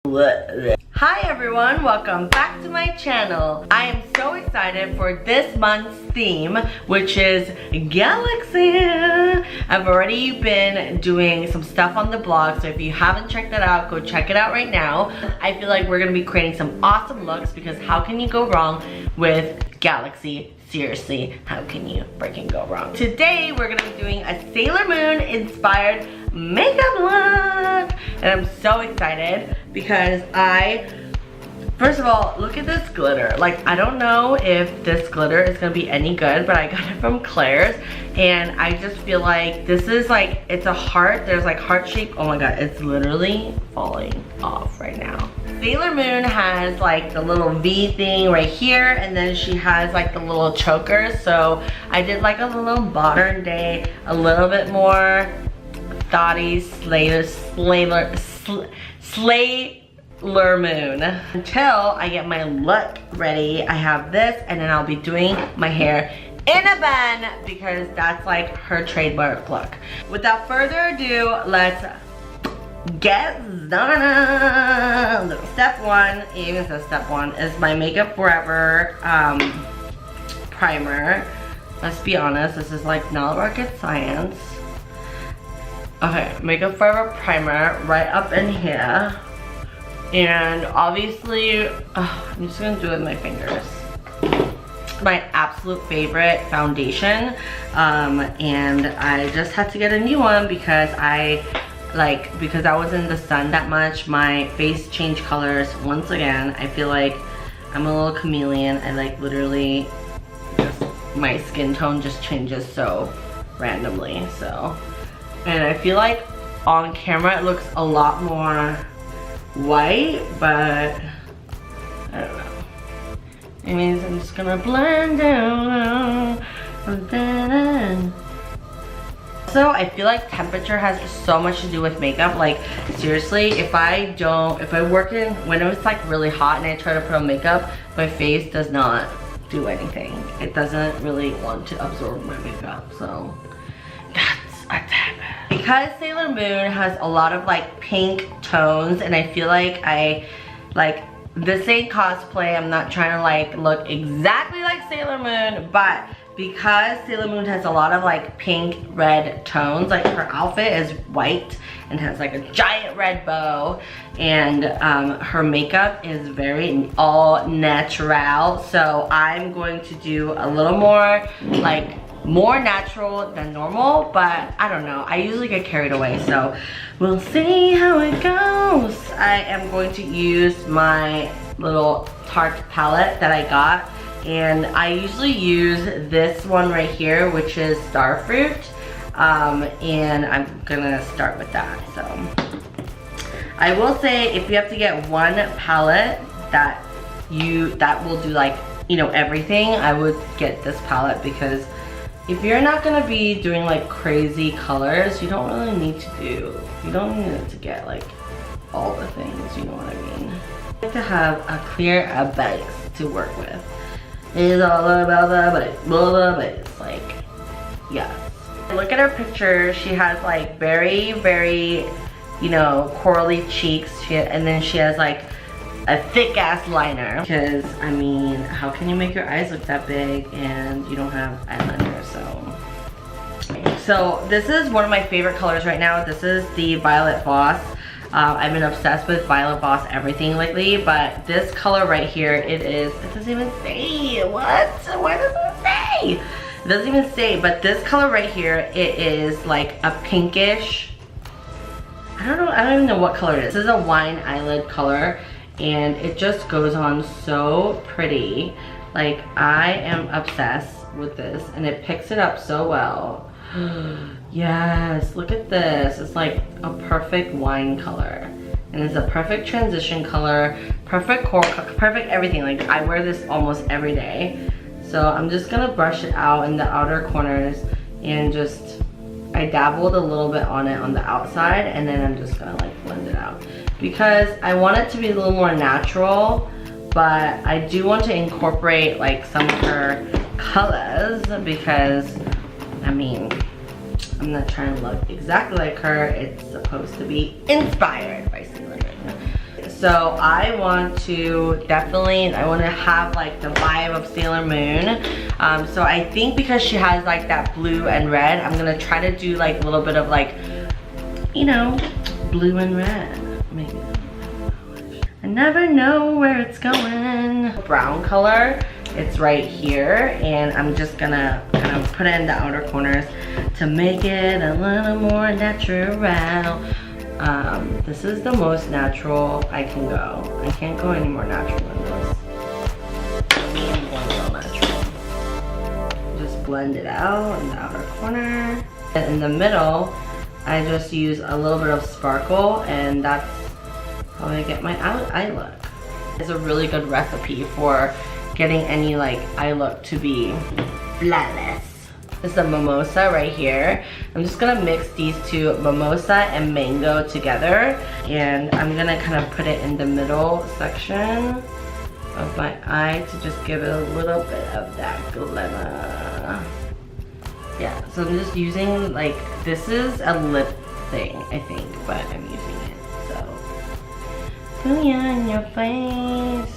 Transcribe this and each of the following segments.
Hi everyone, welcome back to my channel. I am so excited for this month's theme, which is Galaxy. I've already been doing some stuff on the blog, so if you haven't checked that out, go check it out right now. I feel like we're gonna be creating some awesome looks because how can you go wrong with Galaxy? Seriously, how can you freaking go wrong? Today we're gonna be doing a Sailor Moon inspired makeup look, and I'm so excited because first of all, look at this glitter. Like, I don't know if this glitter is gonna be any good, but I got it from Claire's, and I just feel like this is like, it's a heart. There's like heart shape. Oh my god, it's literally falling off right now. Sailor Moon has like the little V thing right here, and then she has like the little chokers. So I did like a little modern day, a little bit more thoughty Sailor Moon. Until I get my look ready, I have this, and then I'll be doing my hair in a bun because that's like her trademark look. Without further ado, let's get started. Step one, even says step one, is my Makeup Forever primer. Let's be honest, this is like not rocket science. Okay, Makeup Forever primer right up in here. And obviously, I'm just gonna do it with my fingers. My absolute favorite foundation. And I just had to get a new one because because I was in the sun that much, my face changed colors once again. I feel like I'm a little chameleon. I like literally just, my skin tone just changes so randomly, so. And I feel like on camera it looks a lot more white, but I don't know. Anyways, I'm just gonna blend out. So I feel like temperature has so much to do with makeup. Like seriously, when it's like really hot and I try to put on makeup, my face does not do anything. It doesn't really want to absorb my makeup, so that's a tip. Because Sailor Moon has a lot of like pink tones, and I feel like this ain't cosplay. I'm not trying to like look exactly like Sailor Moon, but because Sailor Moon has a lot of like pink red tones, like her outfit is white and has like a giant red bow, and her makeup is very all natural. So I'm going to do a little more like more natural than normal, but I don't know, I usually get carried away, so we'll see how it goes. I am going to use my little Tarte palette that I got, and I usually use this one right here, which is Starfruit, and I'm gonna start with that. So I will say, if you have to get one palette that will do like, you know, everything, I would get this palette, because if you're not gonna be doing like crazy colors, you don't really need to need to get like all the things, you know what I mean? I like to have a clear base to work with. It's all about the base, like, yes. Look at her picture. She has like very, very, you know, corally cheeks, and then she has like a thick ass liner, because I mean, how can you make your eyes look that big and you don't have eyeliner? So this is one of my favorite colors right now. This is the Violet Voss. I've been obsessed with Violet Voss everything lately, but this color right here, it doesn't even say. What? Why does it say? It doesn't even say, but this color right here, it is like a pinkish, I don't even know what color it is. This is a wine eyelid color, and it just goes on so pretty. Like, I am obsessed with this, and it picks it up so well. Yes, look at this. It's like a perfect wine color, and it's a perfect transition color, perfect coral color, perfect everything. Like, I wear this almost every day. So I'm just gonna brush it out in the outer corners, and I dabbled a little bit on it on the outside, and then I'm just gonna like blend it out, because I want it to be a little more natural, but I do want to incorporate like some of her colors, because I mean, I'm not trying to look exactly like her. It's supposed to be inspired by Sailor Moon. So I want to have like the vibe of Sailor Moon. So I think because she has like that blue and red, I'm gonna try to do like a little bit of like, you know, blue and red. Maybe. I never know where it's going. Brown color, it's right here, and I'm just gonna kind of put it in the outer corners to make it a little more natural. This is the most natural I can go. I can't go any more natural than this. I'm going real natural. Just blend it out in the outer corner. And in the middle, I just use a little bit of sparkle, and that's how I get my eye look. It's a really good recipe for getting any like eye look to be flawless. This is a mimosa right here. I'm just gonna mix these two, mimosa and mango, together, and I'm gonna kind of put it in the middle section of my eye to just give it a little bit of that glimmer. Yeah, so I'm just using, like, this is a lip thing, I think, but I'm using it, so. Oh yeah, in your face.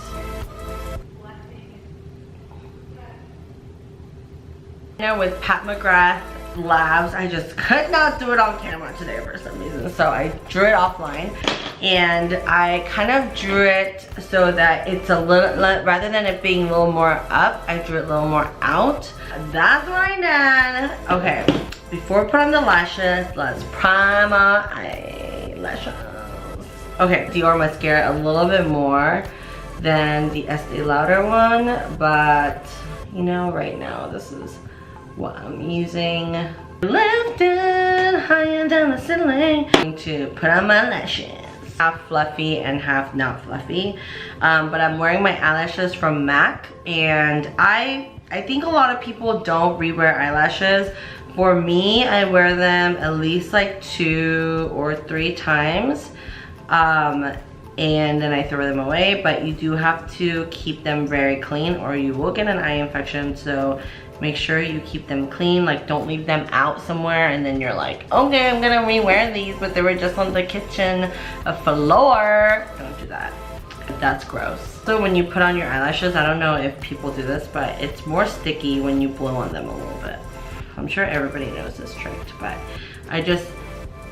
With Pat McGrath Labs, I just could not do it on camera today for some reason, so I drew it offline, and I kind of drew it so that it's a little, rather than it being a little more up, I drew it a little more out. That's what I did. Okay, before we put on the lashes, let's prime our eyelashes. Okay, Dior mascara a little bit more than the Estee Lauder one, but you know, right now this is what I'm using. Lifted higher down the ceiling. I'm going to put on my lashes. Half fluffy and half not fluffy. But I'm wearing my eyelashes from MAC, and I think a lot of people don't rewear eyelashes. For me, I wear them at least like 2 or 3 times. And then I throw them away, but you do have to keep them very clean or you will get an eye infection. So make sure you keep them clean. Like, don't leave them out somewhere and then you're like, okay, I'm gonna rewear these, but they were just on the kitchen floor. Don't do that. That's gross. So when you put on your eyelashes, I don't know if people do this, but it's more sticky when you blow on them a little bit. I'm sure everybody knows this trick, but I just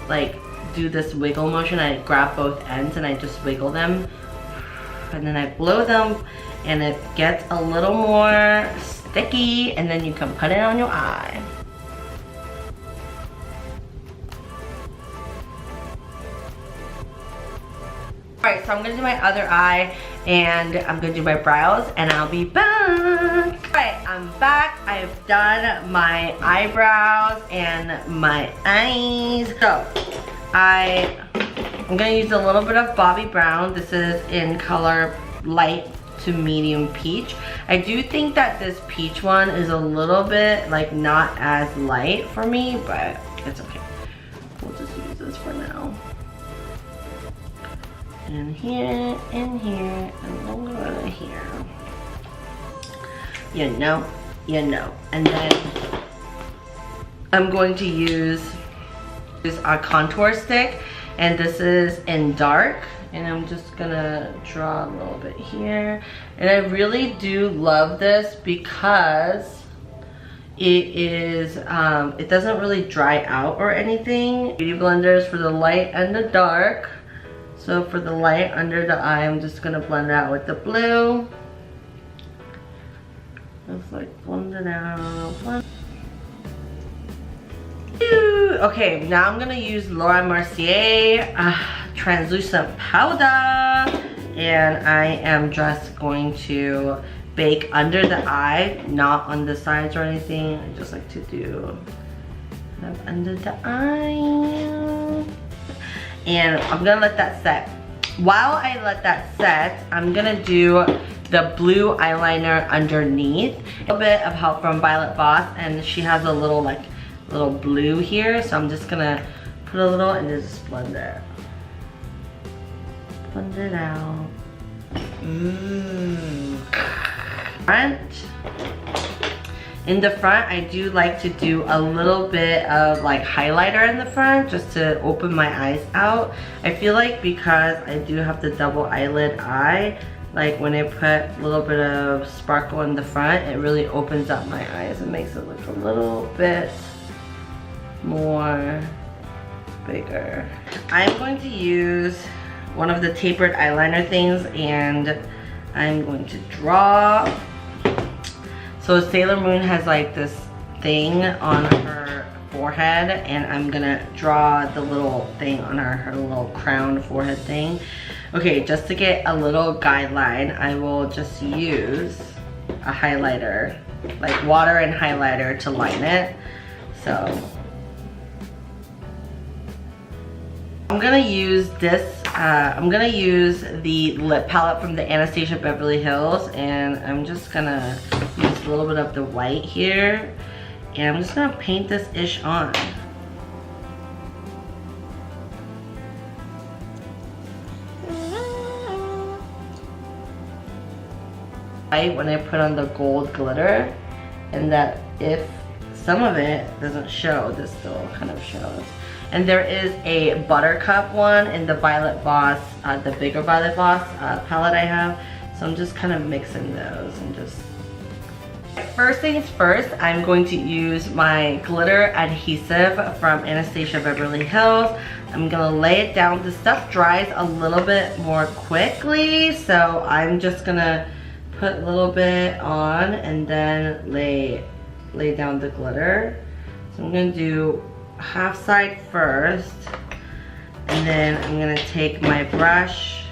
like do this wiggle motion. I grab both ends and I just wiggle them, and then I blow them, and it gets a little more sticky, and then you can put it on your eye. Alright, so I'm gonna do my other eye, and I'm gonna do my brows, and I'll be back. Alright, I'm back. I've done my eyebrows and my eyes. So I'm gonna use a little bit of Bobbi Brown. This is in color light to medium peach. I do think that this peach one is a little bit like not as light for me, but it's okay. We'll just use this for now. And here, and here, and a little bit of here. You know. And then I'm going to use a contour stick, and this is in dark, and I'm just gonna draw a little bit here. And I really do love this because it is it doesn't really dry out or anything. Beauty blenders for the light and the dark. So for the light under the eye, I'm just gonna blend it out with the blue. Just like blend it out. Okay, now I'm gonna use Laura Mercier translucent powder, and I am just going to bake under the eye, not on the sides or anything. I just like to do kind of under the eye, and I'm gonna let that set. While I let that set, I'm gonna do the blue eyeliner underneath. A little bit of help from Violet Voss, and she has a little like little blue here, so I'm just gonna put a little and just blend it. Blend it out. Front. In the front, I do like to do a little bit of like highlighter in the front just to open my eyes out. I feel like because I do have the double eyelid eye, like when I put a little bit of sparkle in the front, it really opens up my eyes and makes it look a little bit more bigger. I'm going to use one of the tapered eyeliner things and I'm going to draw. So Sailor Moon has like this thing on her forehead and I'm gonna draw the little thing on her little crown forehead thing. Okay, just to get a little guideline, I will just use a highlighter, like water and highlighter to line it. So I'm gonna use this, I'm gonna use the lip palette from the Anastasia Beverly Hills, and I'm just gonna use a little bit of the white here, and I'm just gonna paint this ish on. When I put on the gold glitter, and that if some of it doesn't show, this still kind of shows. And there is a Buttercup one in the Violet Voss, the bigger Violet Voss palette I have. So I'm just kind of mixing those and just... First things first, I'm going to use my glitter adhesive from Anastasia Beverly Hills. I'm gonna lay it down. The stuff dries a little bit more quickly, so I'm just gonna put a little bit on and then lay down the glitter. So I'm gonna do half side first, and then I'm gonna take my brush,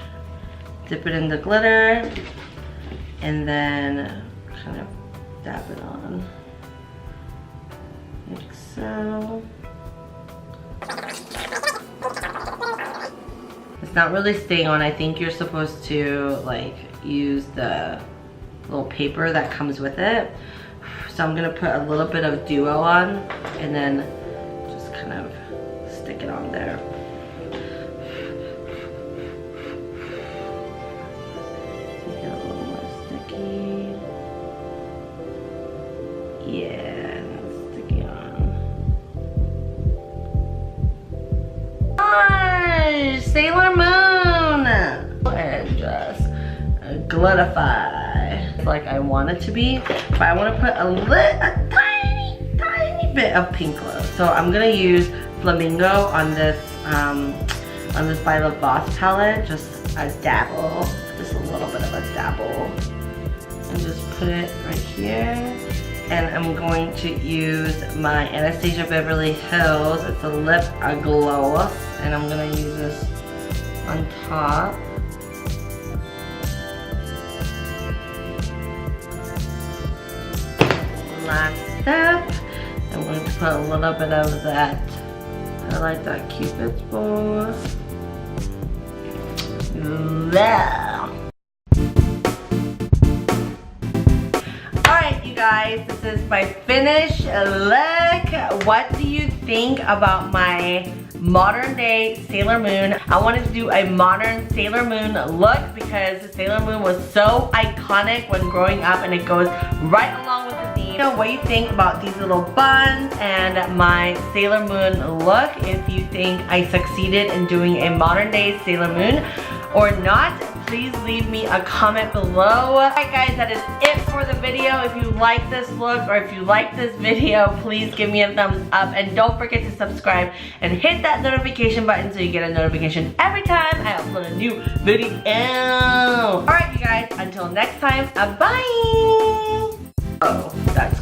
dip it in the glitter, and then kind of dab it on like so. It's not really staying on. I think you're supposed to like use the little paper that comes with it. So I'm gonna put a little bit of duo on and then just kind of stick it on there. Make it a little more sticky. Yeah, and it's sticky on. Gosh, Sailor Moon! And just glitterify like I want it to be, but I want to put a tiny bit of pink glow. So I'm gonna use Flamingo on this Violet Voss palette, just a dabble, just a little bit of a dabble, and just put it right here. And I'm going to use my Anastasia Beverly Hills. It's a lip gloss, and I'm gonna use this on top. Last step, I'm going to put a little bit of that, I like that Cupid's bow. Yeah. Alright you guys, this is my finished look. What do you think about my modern day Sailor Moon? I wanted to do a modern Sailor Moon look because Sailor Moon was so iconic when growing up, and it goes right along with the theme. What do you think about these little buns and my Sailor Moon look? If you think I succeeded in doing a modern day Sailor Moon or not, please leave me a comment below. Alright guys, that is it for the video. If you like this look or if you like this video, please give me a thumbs up, and don't forget to subscribe and hit that notification button so you get a notification every time I upload a new video. Alright you guys, until next time, bye! Oh, that's